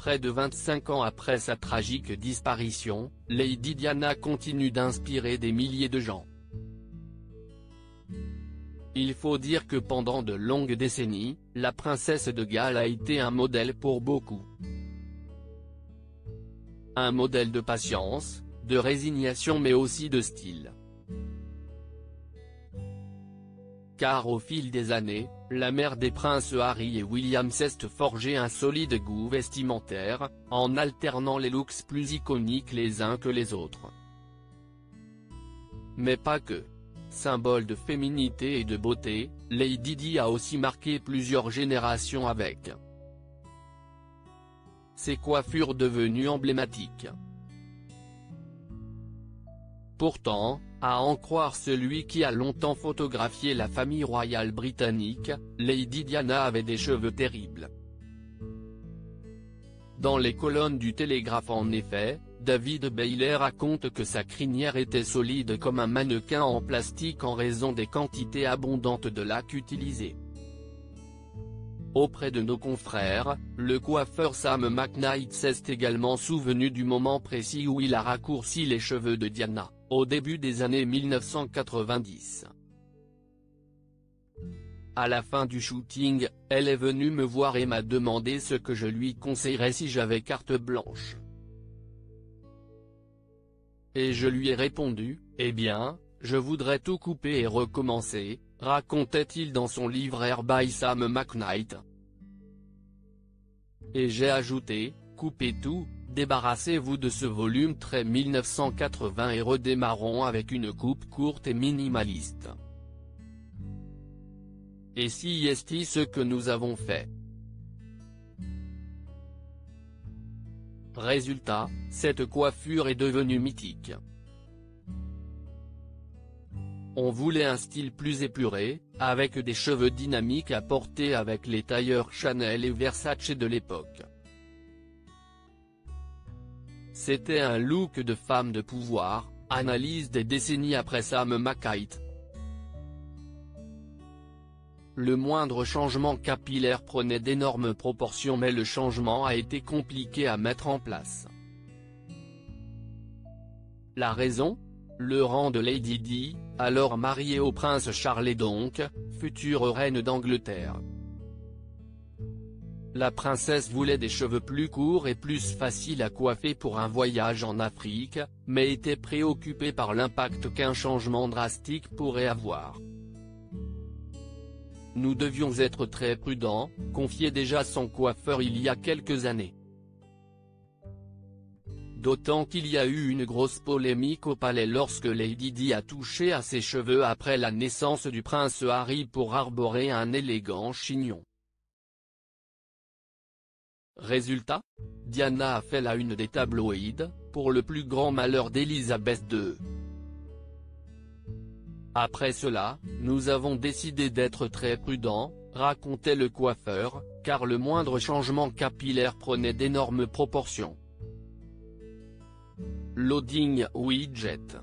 Près de 25 ans après sa tragique disparition, Lady Diana continue d'inspirer des milliers de gens. Il faut dire que pendant de longues décennies, la princesse de Galles a été un modèle pour beaucoup. Un modèle de patience, de résignation mais aussi de style. Car au fil des années, la mère des princes Harry et William s'est forgé un solide goût vestimentaire, en alternant les looks plus iconiques les uns que les autres. Mais pas que. Symbole de féminité et de beauté, Lady Di a aussi marqué plusieurs générations avec ses coiffures devenues emblématiques. Pourtant, à en croire celui qui a longtemps photographié la famille royale britannique, Lady Diana avait des cheveux terribles. Dans les colonnes du Télégraphe en effet, David Bailey raconte que sa crinière était solide comme un mannequin en plastique en raison des quantités abondantes de lac utilisées. Auprès de nos confrères, le coiffeur Sam McKnight s'est également souvenu du moment précis où il a raccourci les cheveux de Diana, au début des années 1990. À la fin du shooting, elle est venue me voir et m'a demandé ce que je lui conseillerais si j'avais carte blanche. Et je lui ai répondu, eh bien, je voudrais tout couper et recommencer, racontait-il dans son livre Hair by Sam McKnight. Et j'ai ajouté, coupez tout, débarrassez-vous de ce volume très 1980 et redémarrons avec une coupe courte et minimaliste. Et si est ce que nous avons fait. Résultat, cette coiffure est devenue mythique. On voulait un style plus épuré, avec des cheveux dynamiques à porter avec les tailleurs Chanel et Versace de l'époque. C'était un look de femme de pouvoir, analyse des décennies après Sam McKnight. Le moindre changement capillaire prenait d'énormes proportions mais le changement a été compliqué à mettre en place. La raison ? Le rang de Lady Di, alors mariée au prince Charles et donc, future reine d'Angleterre. La princesse voulait des cheveux plus courts et plus faciles à coiffer pour un voyage en Afrique, mais était préoccupée par l'impact qu'un changement drastique pourrait avoir. Nous devions être très prudents, confiait déjà son coiffeur il y a quelques années. D'autant qu'il y a eu une grosse polémique au palais lorsque Lady Di a touché à ses cheveux après la naissance du prince Harry pour arborer un élégant chignon. Résultat, Diana a fait la une des tabloïds, pour le plus grand malheur d'Élisabeth II. Après cela, nous avons décidé d'être très prudents, racontait le coiffeur, car le moindre changement capillaire prenait d'énormes proportions. Loading widget.